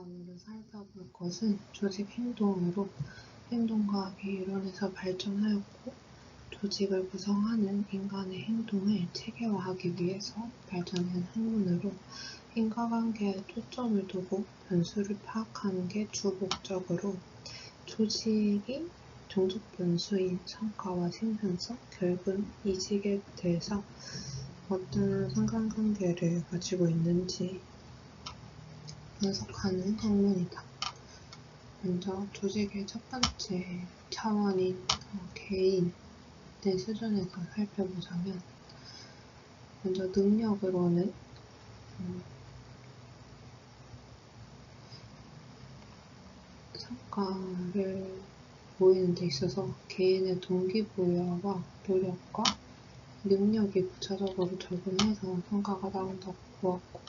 오늘 살펴볼 것은 조직 행동으로 행동과학의 이론에서 발전하였고 조직을 구성하는 인간의 행동을 체계화하기 위해서 발전한 학문으로 인과관계에 초점을 두고 변수를 파악하는 게 주 목적으로 조직이 종속 변수인 성과와 생산성, 결국 이직에 대해서 어떤 상관관계를 가지고 있는지 분석하는 학문이다. 먼저 조직의 첫 번째 차원인 개인의 수준에서 살펴보자면 먼저 능력으로는 성과를 보이는 데 있어서 개인의 동기부여와 노력과 능력이 부차적으로 적용해서 성과가 나온다고 보았고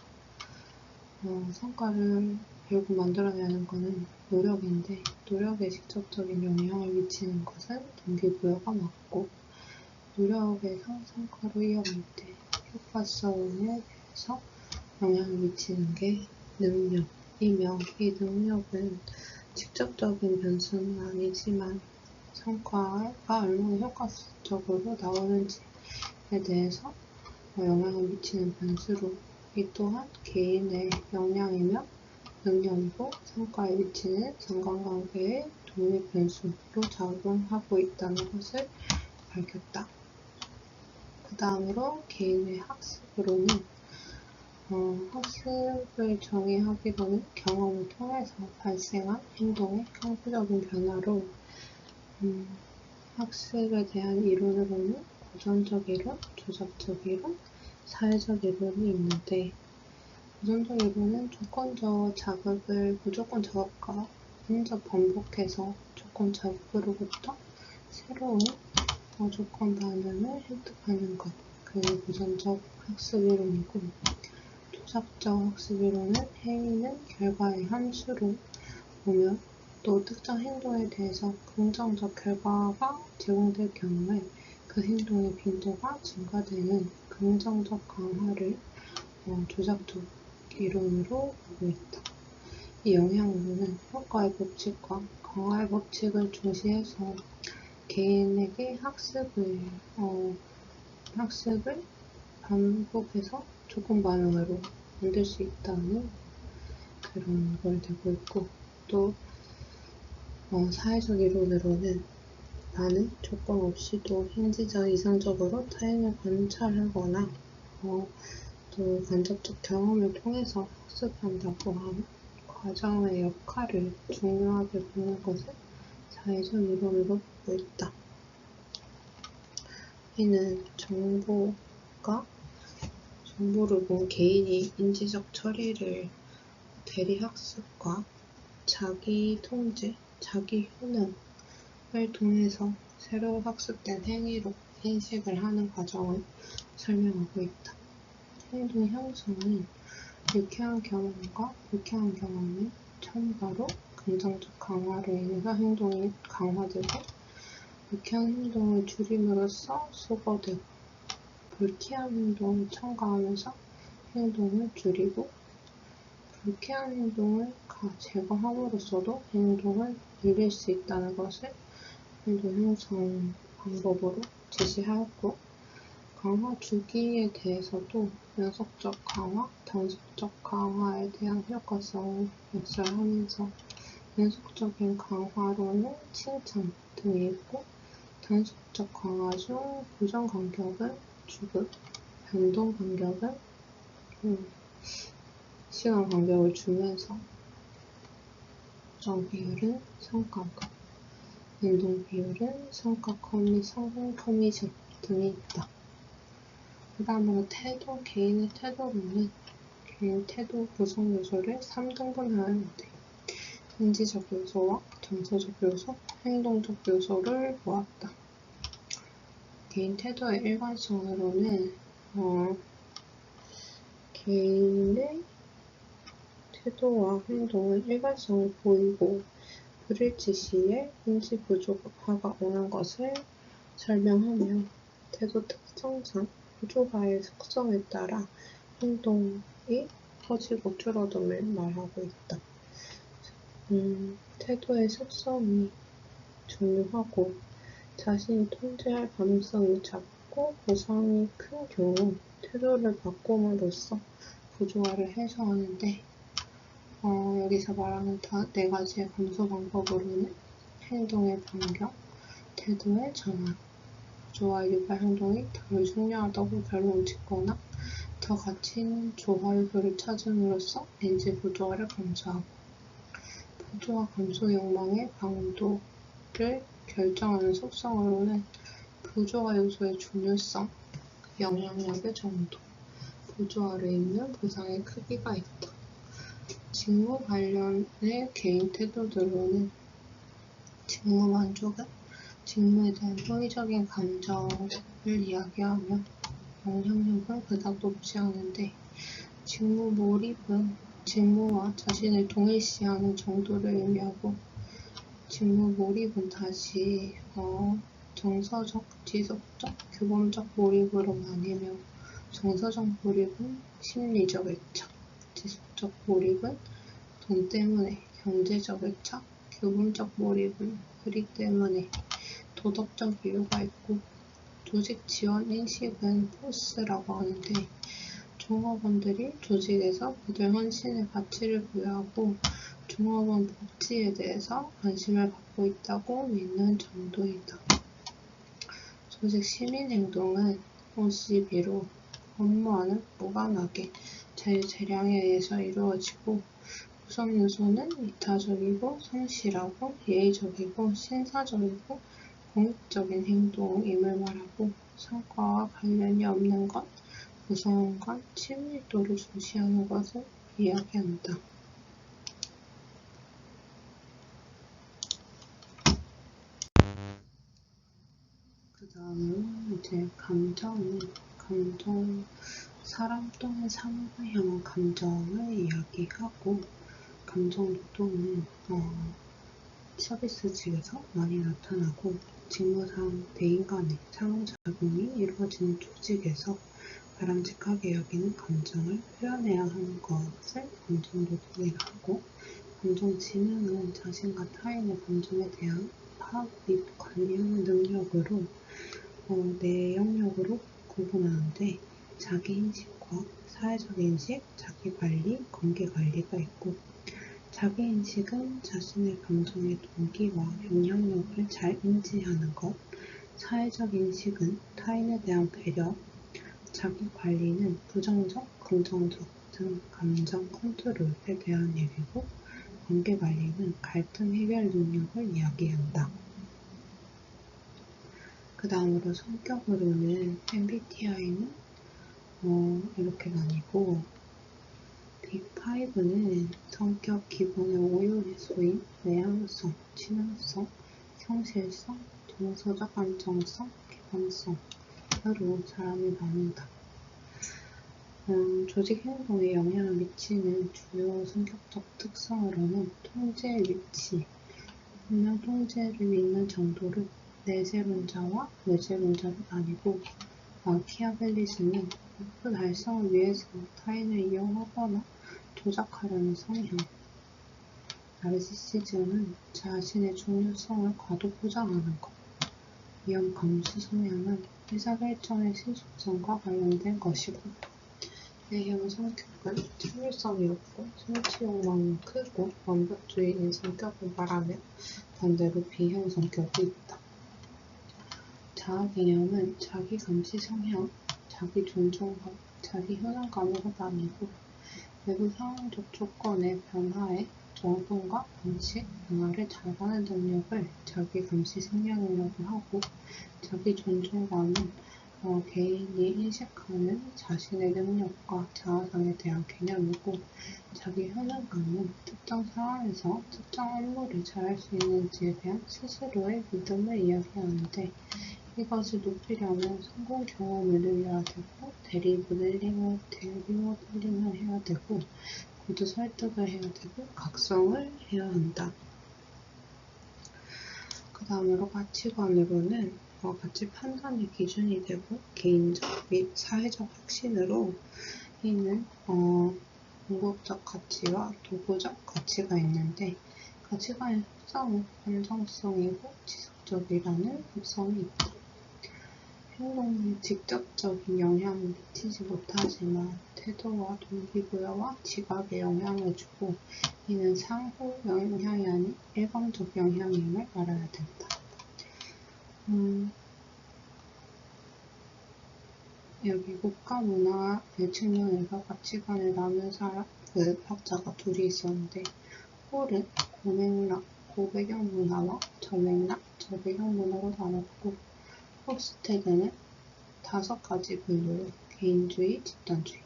성과를 결국 만들어내는 것은 노력인데 노력에 직접적인 영향을 미치는 것은 동기부여가 맞고 노력에서 성과로 이어갈 때 효과성에 대해서 영향을 미치는 게 능력이며 이 능력은 직접적인 변수는 아니지만 성과가 얼마나 효과적으로 나오는지에 대해서 영향을 미치는 변수로 이 또한 개인의 역량이며 능력이고 성과에 미치는 상관관계의 독립 변수로 작용하고 있다는 것을 밝혔다. 그 다음으로 개인의 학습으로는 학습을 정의하기로는 경험을 통해서 발생한 행동의 형태적인 변화로 학습에 대한 이론으로는 고전적 이론, 조작적 이론, 사회적 이론이 있는데 고전적 이론은 조건적 자극을 무조건 자극과 인접 반복해서 조건 자극으로부터 새로운 조건 반응을 획득하는 것, 그게 고전적 학습 이론이고 조작적 학습 이론은 행위는 결과의 함수로 보며 또 특정 행동에 대해서 긍정적 결과가 제공될 경우에 그 행동의 빈도가 증가되는 긍정적 강화를 조작적 이론으로 보고 있다. 이 영향으로는 효과의 법칙과 강화의 법칙을 중시해서 개인에게 학습을 반복해서 조건 반응으로 만들 수 있다는 그런 걸 되고 있고 또 사회적 이론으로는 나는 조건 없이도 현지적 이성적으로 타인을 관찰하거나 또 간접적 경험을 통해서 학습한다고 하는 과정의 역할을 중요하게 보는 것을 사회적 이론으로 보고 있다. 이는 정보를 본 개인이 인지적 처리를 대리학습과 자기 통제, 자기 효능을 통해서 새로 학습된 행위로 인식을 하는 과정을 설명하고 있다. 행동 형성은 유쾌한 경험과 유쾌한 경험의 첨가로 긍정적 강화로 인해서 행동이 강화되고 유쾌한 행동을 줄임으로써 수거되고 불쾌한 행동을 첨가하면서 행동을 줄이고 불쾌한 행동을 제거함으로써도 행동을 늘릴 수 있다는 것을 행동 형성 방법으로 제시하였고 강화 주기에 대해서도 연속적 강화, 단속적 강화에 대한 효과성을 역설하면서 연속적인 강화로는 칭찬 등이 있고 단속적 강화 중 고정 간격은 주급, 변동 간격은 시간 간격을 주면서 고정 비율은 성과급, 변동 비율은 성과 커미션 등이 있다. 그 다음으로 개인의 태도로는 개인 태도 구성 요소를 3등분하는데 인지적 요소와 정서적 요소, 행동적 요소를 보았다. 개인 태도의 일관성으로는 개인의 태도와 행동은 일관성을 보이고 불일치 시에 인지 부조화가 오는 것을 설명하며 태도 특성상 구조화의 속성에 따라 행동이 커지고 줄어듦을 말하고 있다. 태도의 속성이 중요하고 자신이 통제할 가능성이 작고 보상이 큰 경우 태도를 바꿈으로써 부조화를 해소하는데 여기서 말하는 네 가지의 감소 방법으로는 행동의 변경, 태도의 전환, 부조화 유발 행동이 덜 중요하다고 결론 짓거나 더 가치 있는 조화 요소를 찾음으로써 인지 부조화를 감소하고 부조화 감소 욕망의 강도를 결정하는 속성으로는 부조화 요소의 중요성, 영향력의 정도, 부조화로 인는 보상의 크기가 있다. 직무 관련의 개인 태도들로는 직무 만족은 직무에 대한 호의적인 감정을 이야기하며 영향력은 그닥 높지 않은데 직무 몰입은 직무와 자신을 동일시하는 정도를 의미하고 직무 몰입은 다시 정서적, 지속적, 규범적 몰입으로 나뉘며 정서적 몰입은 심리적 애착, 지속적 몰입은 돈 때문에 경제적 애착, 규범적 몰입은 의리 때문에 도덕적 이유가 있고 조직 지원 인식은 포스라고 하는데 종업원들이 조직에서 그들 헌신의 가치를 부여하고 종업원 복지에 대해서 관심을 갖고 있다고 믿는 정도이다. 조직 시민행동은 OCB로 업무와는 무관하게 자유재량에 의해서 이루어지고 구성 요소는 이타적이고 성실하고 예의적이고 신사적이고 공익적인 행동임을 말하고 성과와 관련이 없는 것, 구성원과 친밀도를 중시하는 것을 이야기한다. 그 다음은 이제 감정, 사람 또는 사물을 향한 감정을 이야기하고 감정 노동은 서비스직에서 많이 나타나고 직무상 대인 간의 상호작용이 이루어지는 조직에서 바람직하게 여기는 감정을 표현해야 하는 것을 감정 노동이라 하고 감정 지능은 자신과 타인의 감정에 대한 파악 및 관리하는 능력으로 네 영역으로 구분하는데 자기인식과 사회적 인식, 자기관리, 관계관리가 있고 자기인식은 자신의 감정의 동기와 영향력을 잘 인지하는 것, 사회적 인식은 타인에 대한 배려, 자기관리는 부정적, 긍정적 등 감정 컨트롤에 대한 얘기고 관계관리는 갈등 해결 능력을 이야기한다. 그 다음으로 성격으로는 MBTI는 이렇게 나뉘고 빅5는 성격 기본의 5요 요소인 내향성, 친화성, 성실성, 동서적 안정성, 개방성으로 사람을 나눈다. 조직 행동에 영향을 미치는 주요 성격적 특성으로는 통제 위치, 분명 통제를 잇는 정도를 내재론자와 외재론자로 나뉘고 마키아벨리즘은 목표 달성을 위해서 타인을 이용하거나 조작하려는 성향, 나르시시즘은 자신의 중요성을 과도 포장하는 것, 위험 감수 성향은 의사결정의 신속성과 관련된 것이고 A형 성격은 창의성이 없고 성취 욕망이 크고 완벽주의인 성격을 말하며 반대로 B형 성격이 있다. 자아 개념은 자기 감시 성향, 자기 존중감, 자기 효능감으로 나뉘고 외부 상황적 조건의 변화에 적응과 방식, 변화를 잘하는 능력을 자기 감시 성향이라고 하고 자기 존중감은 개인이 인식하는 자신의 능력과 자아상에 대한 개념이고 자기 효능감은 특정 상황에서 특정 업무를 잘할 수 있는지에 대한 스스로의 믿음을 이야기하는데 이것을 높이려면 성공 경험을 늘려야 되고 대리 모델링을 해야 되고 구두 설득을 해야 되고 각성을 해야 한다. 그 다음으로 가치관으로는 가치 판단의 기준이 되고 개인적 및 사회적 확신으로 있는 궁극적 가치와 도구적 가치가 있는데 가치관의 특성은 안정성이고 지속적이라는 특성이 있다. 행동에 직접적인 영향을 미치지 못하지만 태도와 동기부여와 지각에 영향을 주고 이는 상호 영향이 아닌 일방적 영향임을 알아야 된다. 여기 국가 문화의 측면에서 가치관을 나눈 학자가 둘이 있었는데 홀은 고맥락, 고배경 문화와 저맥락, 저배경 문화로 나눴고 홉스테드는 5가지 분류로 개인주의, 집단주의,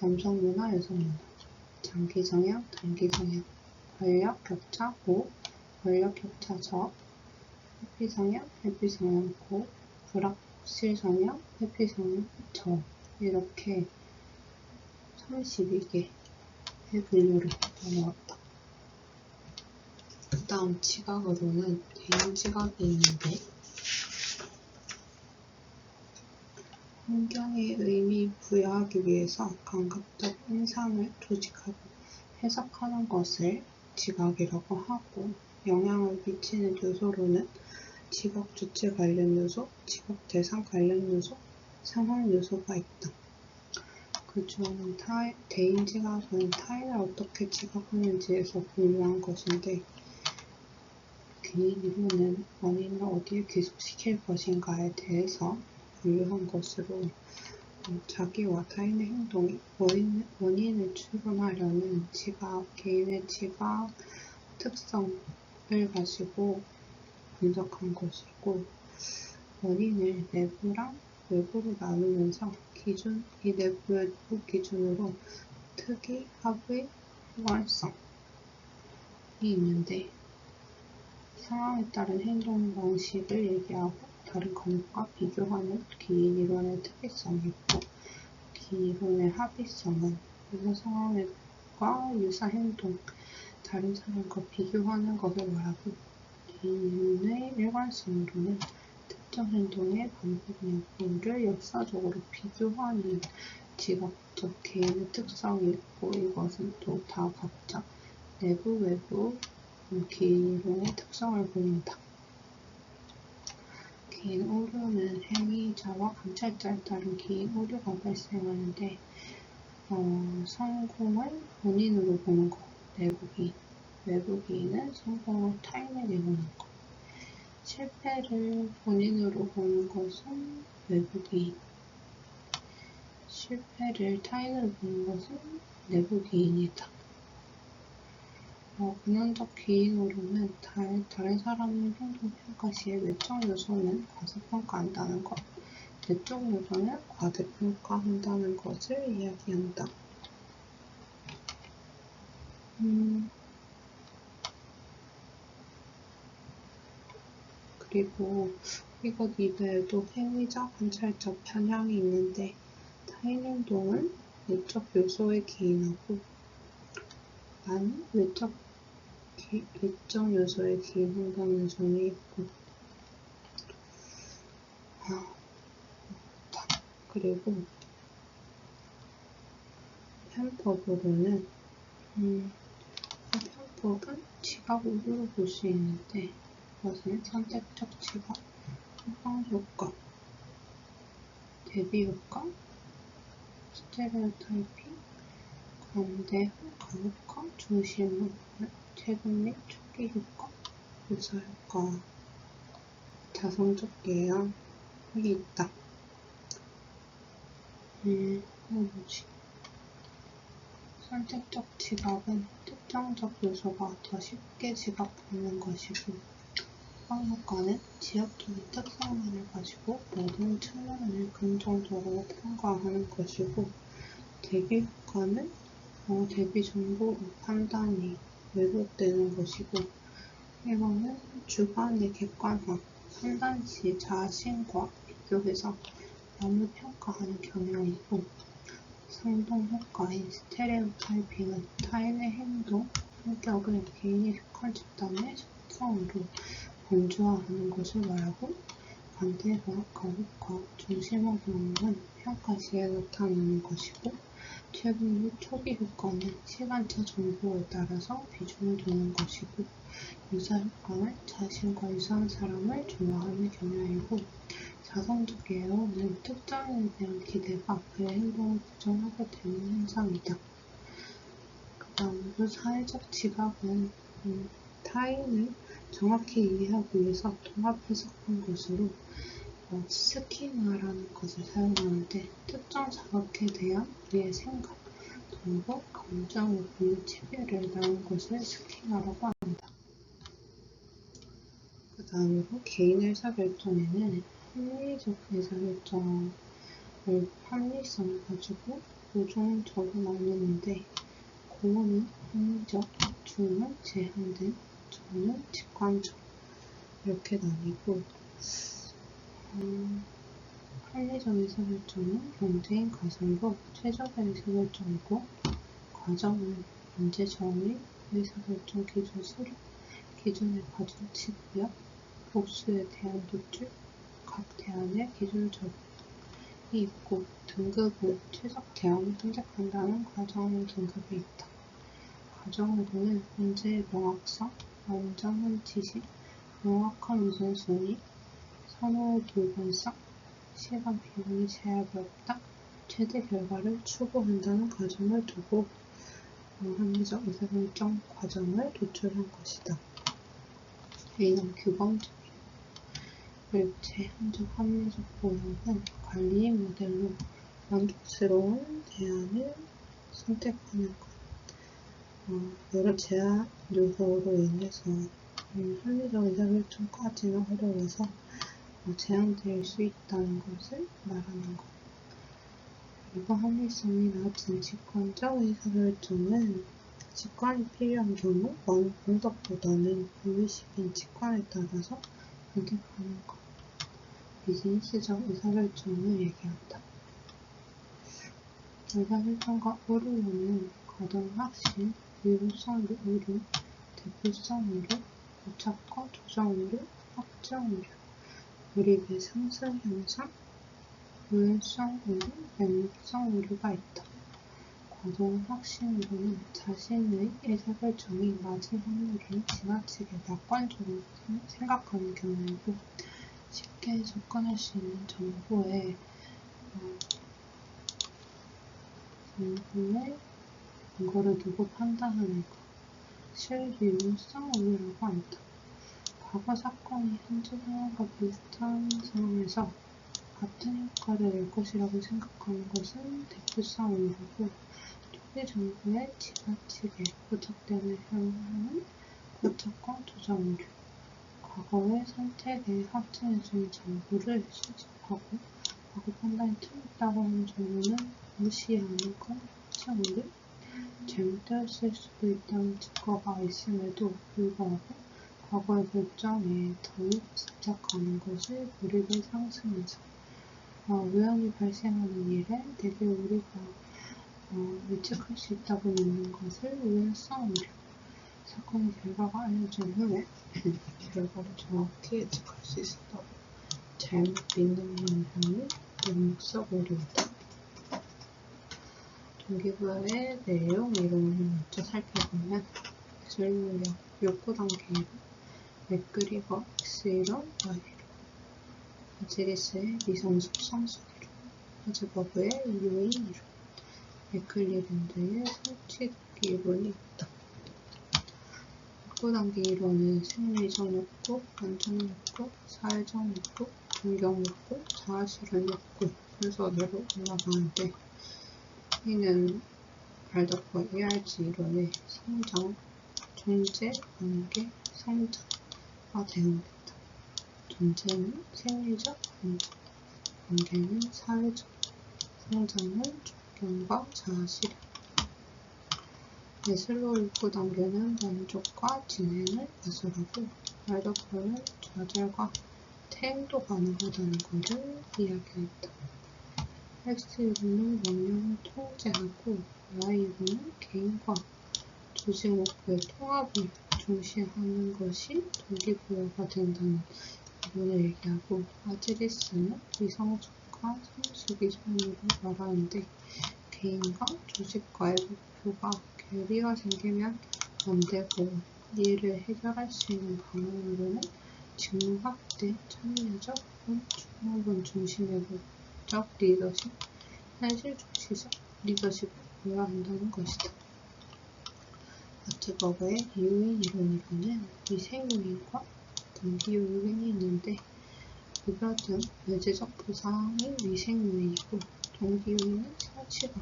남성 문화, 여성 문화, 장기 성향, 단기 성향, 권력 격차 고, 권력 격차 저, 회피 성향, 회피 성향 고, 불확실 성향, 회피 성향 저 이렇게 32개의 분류를 나누었다. 그 다음 지각으로는 대인 지각이 있는데 환경에 의미 부여하기 위해서 감각적 인상을 조직하고 해석하는 것을 지각이라고 하고 영향을 미치는 요소로는 지각 주체 관련 요소, 지각 대상 관련 요소, 상황 요소가 있다. 그중 대인 지각은 타인을 어떻게 지각하는지에서 분류한 것인데 개인 이론은 원인을 어디에 귀속시킬 것인가에 대해서 분류한 것으로 자기와 타인의 행동이 원인을 추론하려는 개인의 지각 특성을 가지고 분석한 것이고 원인을 내부랑 외부로 나누면서 이 내부 외부 기준으로 특이, 합의, 일관성이 있는데 상황에 따른 행동 방식을 얘기하고 다른 과목과 비교하는 기인 이론의 특이성이 있고 기인 이론의 합의성은 유사 상황과 유사 행동, 다른 사람과 비교하는 것을 말하고 기인 이론의 일관성으로는 특정 행동의 반복 여부를 역사적으로 비교하는 지각적 개인의 특성이 있고 이것은 또 다 각자 내부, 외부 기인 이론의 특성을 보인다. 기인 오류는 행위자와 관찰자에 따른 기인 오류가 발생하는데 성공을 본인으로 보는 것, 내부 기인, 외부 기인은 성공을 타인에게 보는 것, 실패를 본인으로 보는 것은 외부 기인, 실패를 타인으로 보는 것은 내부 기인이다. 근원적 기인으로는 다른 사람의 행동 평가 시에 외적 요소는 과소평가한다는 것, 내적 요소는 과대평가한다는 것을 이야기한다. 그리고 이것 이외에도 행위자, 관찰자 편향이 있는데 타인 행동은 내적 요소에 기인하고 나는 외적 요소에 기인한다는 점이 있고 그리고 편법으로는 편법은 지각 오류로 볼 수 있는데 그것은 선택적 지각, 후방 효과, 대비 효과, 스테레오타이핑, 관대화, 가혹화, 중심화, 최근 및 초기 효과, 묘사 효과, 자성적 예양이 있다. 선택적 지각은 특정적 요소가 더 쉽게 지각되는 것이고 후방효과는 지역적인 특성만을 가지고 모든 측면을 긍정적으로 평가하는 것이고 대비효과는 대비 정보 판단이 왜곡되는 것이고 이거는 주관의 객관화, 판단 시 자신과 비교해서 남을 평가하는 경향이고 상동효과인 스테레오타이핑은 타인의 행동, 성격을 개인이 속한 집단의 속성으로 간주화하는 것을 말하고 관대화, 가혹화, 중심화 경험은 평가 시에 나타나는 것이고 최근 및 초기 효과는 시간차 정보에 따라서 비중을 두는 것이고, 유사 효과는 자신과 유사한 사람을 좋아하는 경향이고, 자성적 예어는 특정인에 대한 기대가 그의 행동을 부정하게 되는 현상이다. 그 다음으로 사회적 지각은 타인을 정확히 이해하기 위해서 통합 해석한 것으로 스키마라는 것을 사용하는데 특정 자극에 대한 우리의 생각, 정보, 감정의 분류 체계를 나눈 것을 스키마라고 합니다. 그 다음으로 개인 의사결정에는 합리적 의사결정을 합리성을 가지고 5종적으로 나누는데 고는 합리적, 중은 제한된, 저는 직관적 이렇게 나뉘고 합리적 의사결정은 경제인 가설로 최적의 의사결정이고 과정은 문제 정의, 의사결정 기준 수립, 기준의 가중치고요. 복수에 대한 노출, 각 대안의 기준 적용이 있고 등급은 최적 대안을 선택한다는 과정의 등급이 있다. 과정으로는 문제의 명확성, 완전한 지식, 명확한 우선순위, 선호의 불변성, 시간 비용이 제약이 없다, 최대 결과를 추구한다는 과정을 두고 합리적 의사결정 과정을 도출한 것이다. A는 규범적이고 제한적 합리적 보형은 관리의 모델로 만족스러운 대안을 선택하는 것. 여러 제한 요소로 인해서 합리적 의사결정까지는 어려워서 제한될 수 있다는 것을 말하는 것. 그리고 합리성이 낮은 직관적 의사결정은 직관이 필요한 경우 어느 분석보다는 의식인 직관에 따라서 선택하는 것. 비즈니스적 의사결정을 얘기한다. 의사결정과 어려움은 가동 확신, 유효성 오류, 대표성 오류, 고착과 조정 오류, 확정 오류, 몰입의 상승 현상, 유연성 오류, 맹목성 오류가 있다. 과동 확신으로는 자신의 의사결정이 맞은 확률을 지나치게 낙관적으로 생각하는 경우이고 쉽게 접근할 수 있는 정보에 근거를 두고 판단하는 것, 실유효성 오류라고 한다. 과거 사건이 현재 상황과 비슷한 상황에서 같은 효과를 낼 것이라고 생각하는 것은 대표성 오류고 초기 정보에 지나치게 고착됨을 향하는 고착과 조정 오류, 과거의 선택에 확증해주는 정보를 수집하고 과거 판단이 틀렸다고 하는 정보는 무시하는 건 확정 오류, 잘못되었을 수도 있다는 증거가 있음에도 불구하고 과거의 결정에 더욱 집착하는 것을 몰입의 상승에서 우연히 발생하는 일에 대개 우리가 예측할 수 있다고 믿는 것을 우연성 오류, 사건의 결과가 알려진 후에 결과를 정확히 예측할 수 있었다고 잘못 믿는 현상이 맹목적 오류이다. 동기부여의 내용 이론을 먼저 살펴보면 기술력 욕구 단계이론, 맥그리거 X이론, Y이론, 아지리스의 미성 숙성수 이론, 하즈버그의 유의 이론, 맥클리랜드의 설치 이론이 있다. 욕구 단계 이론은 생리적 욕구, 안전 욕구, 사회적 욕구, 환경 욕구, 자아실현 욕구 순서대로 올라가는데 이는 발덕과 ERG 이론의 성장, 존재, 관계, 성장과 대응된다. 존재는 생리적, 관계는 사회적, 성장은 존경과 자아실현. 예슬로 욕구 단계는 만족과 진행을 가설하고 발덕과는 좌절과 퇴행도 가능하다는 것을 이야기했다. X이론은 명령을 통제하고 Y이론은 개인과 조직 목표의 통합을 중시하는 것이 동기부여가 된다는 이론을 얘기하고 아지리스는 위성적과 성숙이 선으로 말하는데 개인과 조직과의 목표가 괴리가 생기면 안 되고, 이를 해결할 수 있는 방안으로는 직무 확대, 참여적 혹은 중후군 중심의 적 리더십, 현실 중시적 리더십을 보여야 한다는 것이다. 마트버거의 유인 이론으로는 위생요인과 동기요인이 있는데, 급여 등 외재적 보상이 위생요인이고, 동기요인은 성취가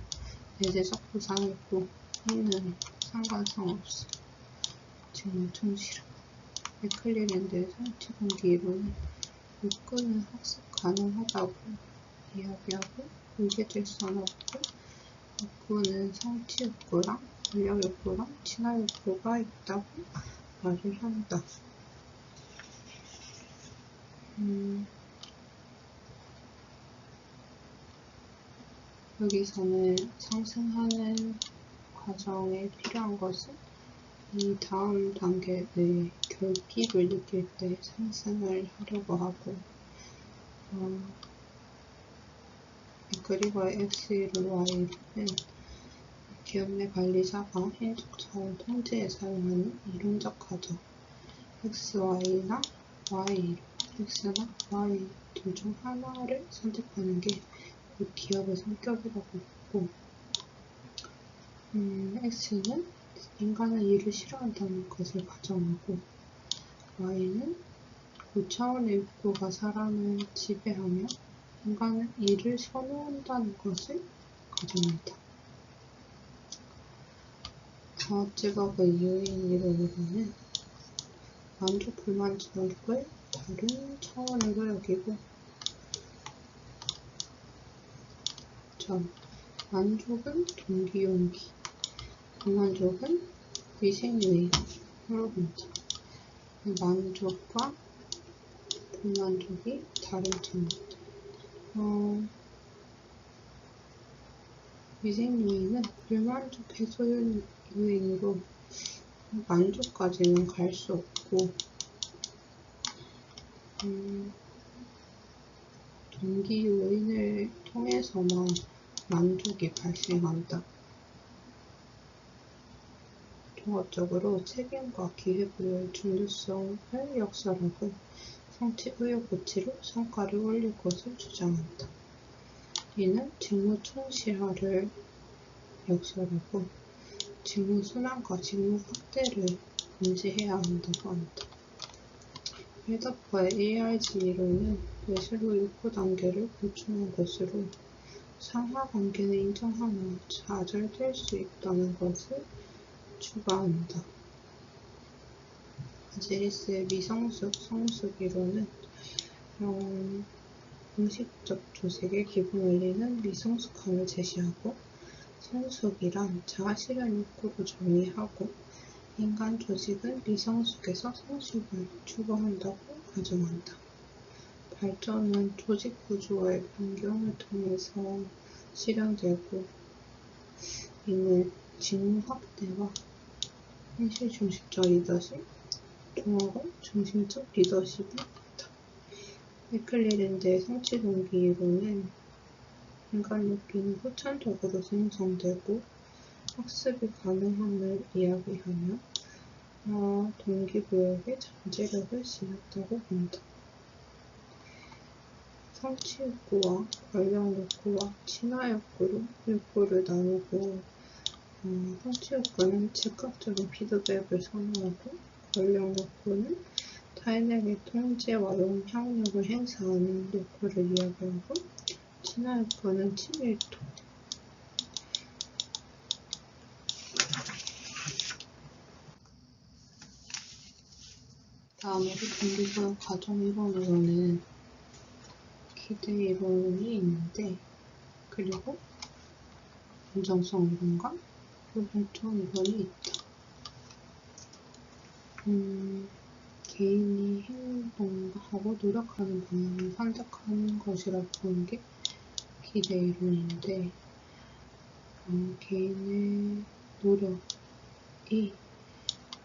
외재적 보상이고, 이는 상관성없어. 직무 충실함. 맥클리랜드의 성취 동기 이론은 욕구는 학습 가능하다고 이야기하고, 위계질서는 없고, 욕구는 성취 욕구랑 권력 욕구랑 친화 욕구가 있다고 말을 한다. 여기서는 상승하는 과정에 필요한 것은 이 다음 단계의 결핍을 느낄 때 상승을 하려고 하고, 그리고 X1, Y는 기업 내 관리자가 인적 차원 통제에 사용하는 이론적 과정, XY나 Y, X나 Y 둘 중 하나를 선택하는 게 그 기업의 성격이라고 했고, X는 인간은 일을 싫어한다는 것을 가정하고, Y는 고차원의 욕구가 사람을 지배하며 인간은 일을 선호한다는 것을 가정한다. 마트버거의 유인 이론으로는 만족, 불만족을 다른 차원으로 여기고, 만족은 동기용기, 불만족은 위생요인으로 본다. 만족과 불만족이 다른 차원. 위생요인은 불만족 해소 요인으로 만족까지는 갈 수 없고, 동기 요인을 통해서만 만족이 발생한다. 종합적으로 책임과 기회부여의 중요성을 역설하고, 성취 의욕 고치로 성과를 올릴 것을 주장한다. 이는 직무 충실화를 역설하고, 직무 순환과 직무 확대를 금지해야 한다고 한다. 헬더퍼의 ARG 이론은 예시로 욕구 단계를 보충한 것으로 상하 관계는 인정하며 좌절될 수 있다는 것을 추가한다. 바지리스의 미성숙, 성숙 이론은 공식적 조직의 기본 원리는 미성숙함을 제시하고, 성숙이란 자아실현 욕구로 정의하고, 인간 조직은 미성숙에서 성숙을 추구한다고 가정한다. 발전은 조직 구조의 변경을 통해서 실현되고, 이는 직무 확대와 현실 중심적 리더십, 동업원 중심적 리더십이 있다. 맥클리랜드의 성취 동기 이론은 인간 욕구는 후천적으로 생성되고 학습이 가능함을 이야기하며, 동기부여의 잠재력을 지녔다고 본다. 성취 욕구와 권력 욕구와 친화 욕구로 욕구를 나누고, 성취 욕구는 즉각적인 피드백을 선호하고, 권력 욕구는 타인에게 통제와 영향력을 행사하는 욕구를 이야기하고, 친화 욕구는 친밀도, 다음으로 동기부여 과정 이론으로는 기대 이론이 있는데, 그리고 안정성 이론과 불공정 이론이 있다. 개인이 행동하고 노력하는 방향을 선택하는 것이라고 보는 게 기대 이론인데, 개인의 노력이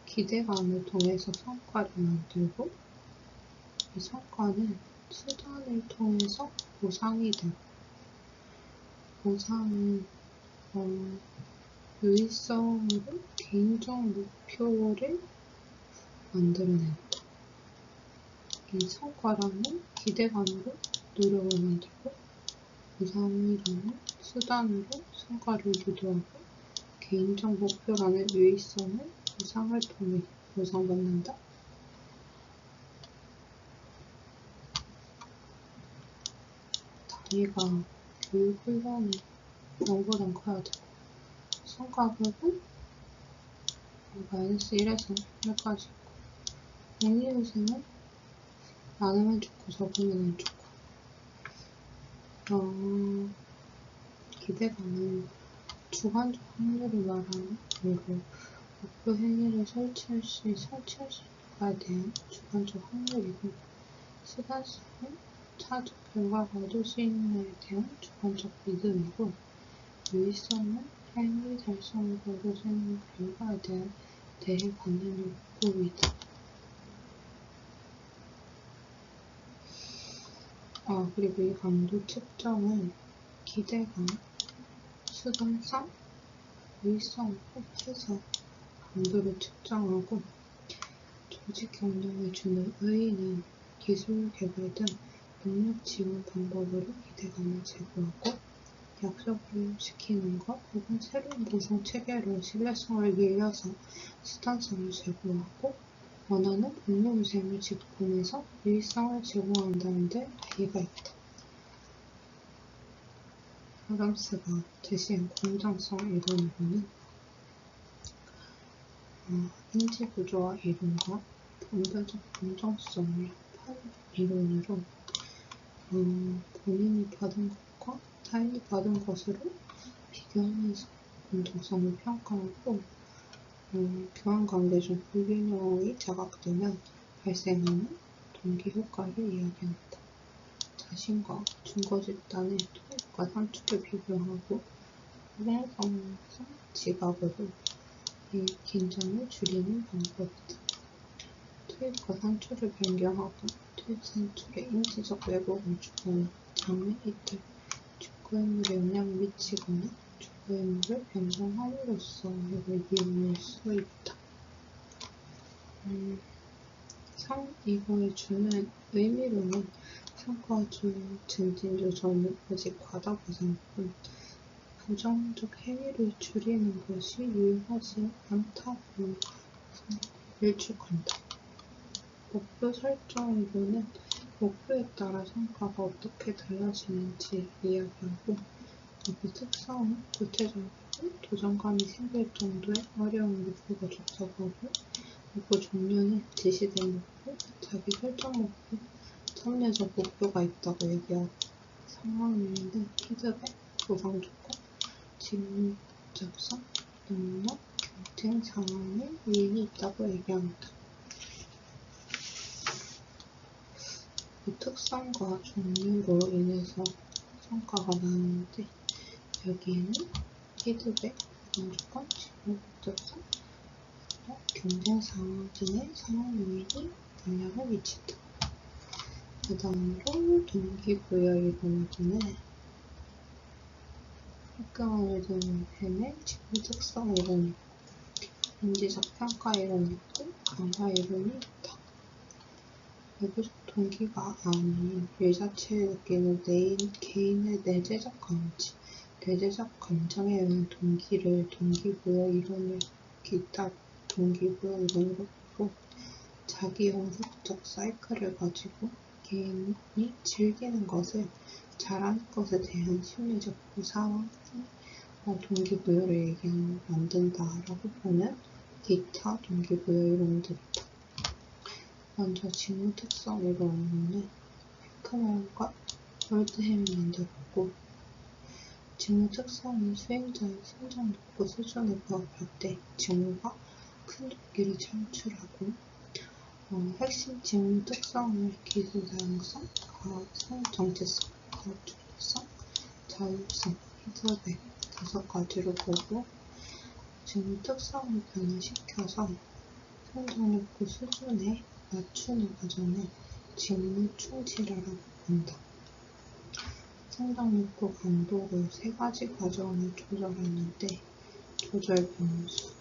기대감을 통해서 성과를 만들고, 이 성과는 수단을 통해서 보상이 되고, 보상은 유의성으로 개인적 목표를 만들어낸다. 이 성과라는 기대감으로 노력을 만들고, 보상이라는 수단으로 성과를 유도하고, 개인적 목표라는 유의성을 보상을 통해 보상받는다. 단위가 교육 훈련이 0보단 커야 되고, 성과급은 -1에서 1까지 있고, 행위요새는 많으면 좋고 적으면 안 좋고, 기대감은 주관적 확률을 말하는 거로 목표 행위를 설치할 수 있는가에 대한 주관적 확률이고, 시간성은 차적 결과가 얻을 수 있느냐에 대한 주관적 믿음이고, 유의성은 행위 달성을 얻을 수 있는 결과에 대해 받는 욕구이다. 그리고 이 강도 측정은 기대감, 수단성, 유의성을 합해서 강도를 측정하고, 조직 경력을 주는 의의는 기술 개발 등 능력 지원 방법으로 기대감을 제고하고, 약속을 시키는 것 혹은 새로운 보상 체계로 신뢰성을 늘려서 수단성을 제고하고, 원하는 업무위생을 직분해서 유의성을 제공한다는 데 의의가 있다. 아담스가 제시한 공정성 이론으로는 인지구조화 이론과 분별적 공정성을 합한 이론으로 본인이 받은 것과 타인이 받은 것으로 비교하면서 공정성을 평가하고, 교환관계 중 불균형이 자각되면 발생하는 동기효과를 이야기한다. 자신과 증거집단의 투입과 산출을 비교하고 활용성상 지각으로 이 긴장을 줄이는 방법이다. 투입과 산출을 변경하고 투입 산출에 인지적 왜곡을 주거나 장애 이탈, 주거인물에 영향을 미치거나 주거인물을 변경함으로써 이를 이용할 수 있다. 이거에 주는 의미로는 성과 증진 요소는 아직 과다 보상뿐 부정적 행위를 줄이는 것이 유효하지 않다고 일축한다. 목표 설정으로는 목표에 따라 성과가 어떻게 달라지는지 이야기하고, 목표 특성은 구체적이고 도전감이 생길 정도의 어려운 목표가 적합하고, 목표 종류는 지시된 목표, 자기 설정 목표, 참여적 목표가 있다고 얘기하고, 상황 유인은 피드백, 보상 조건, 직접성, 능력, 경쟁 상황에 유인이 있다고 얘기합니다. 그 특성과 종류로 인해서 성과가 나오는데, 여기에는 피드백, 보상 조건, 직접성, 경쟁 상황 등의 상황 요인이 영향을 미친다. 그 다음으로 동기부여 이론으로는 학경을 드는 뱀의 직무 특성 이론이 있고, 인지적 평가 이론이 있고, 강화 이론이 있다. 외부적 동기가 아닌 일 자체에 느끼는 개인의 내재적 감지, 내재적 감정에 의한 동기를 동기부여 이론으로 보고, 자기 영속적 사이클을 가지고 개인이 즐기는 것을 잘하는 것에 대한 심리적 보상이 동기부여를 만든다라고 보는 기타 동기부여 이론들이다. 먼저 직무 특성 이론은 베크맨과 월드햄이 만들었고, 직무 특성은 수행자의 성장 욕구 수준에 부합할 때 직무가 큰 동기를 창출하고, 핵심 직무 특성을 기술 다양성, 가업성, 정체성, 가업 중립성, 자율성, 피드백 5가지로 보고, 직무 특성을 변화시켜서 성장 욕구 수준에 맞추는 과정을 직무 충실화라고 본다. 성장욕구 강도로 세 가지 과정을 조절하는데 조절 변수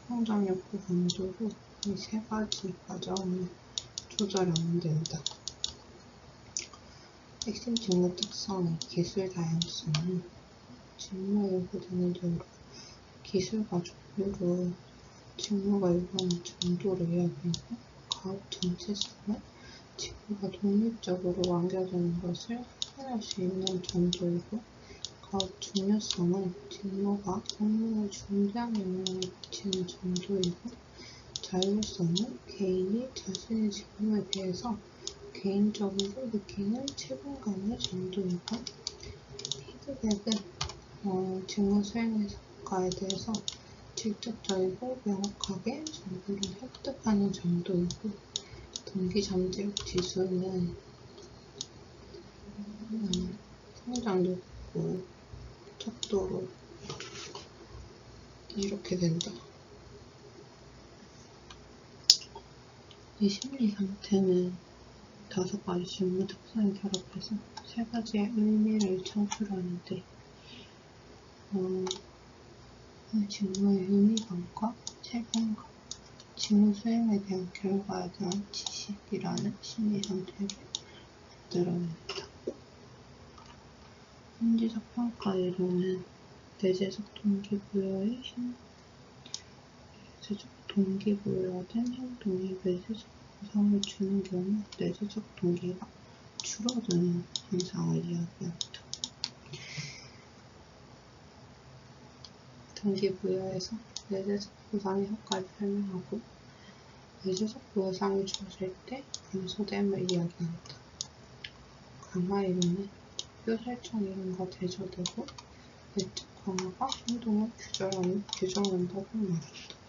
성장욕구 강도로 이 세 가지 과정을 조절하면 된다. 핵심 직무 특성의 기술 다양성은 직무에 요구되는 대로 기술과 종류로 직무가 요구하는 정도를 이야기하고 가업 전체성은 직무가 독립적으로 완결되는 것을 확인할 수 있는 정도이고 가업 중요성은 직무가 업무의 중대한 영향을 미치는 정도이고 자율성은 개인이 자신의 직무에 대해서 개인적으로 느끼는 책임감의 정도이고 피드백은 직무 수행의 성과에 대해서 직접적이고 명확하게 정보를 획득하는 정도이고 동기잠재력 지수는 성장욕구 척도로 이렇게 된다. 이 심리 상태는 5가지 직무 특성이 결합해서 3가지의 의미를 창출하는데 직무의 의미감과 책임감, 직무 수행에 대한 결과에 대한 지식이라는 심리 상태를 만들어낸다. 현지적 평가 이론은 내재적 동기부여된 행동이 내재적 보상을 주는 경우 내재적 동기가 줄어드는 현상을 이야기합니다. 동기부여에서 내재적 보상의 효과를 설명하고 내재적 보상이 주어질 때 감소됨을 이야기한다. 강화 이론은 목표 설정 이론과 대조되고 내적 강화가 행동을 규정한다고 말한다.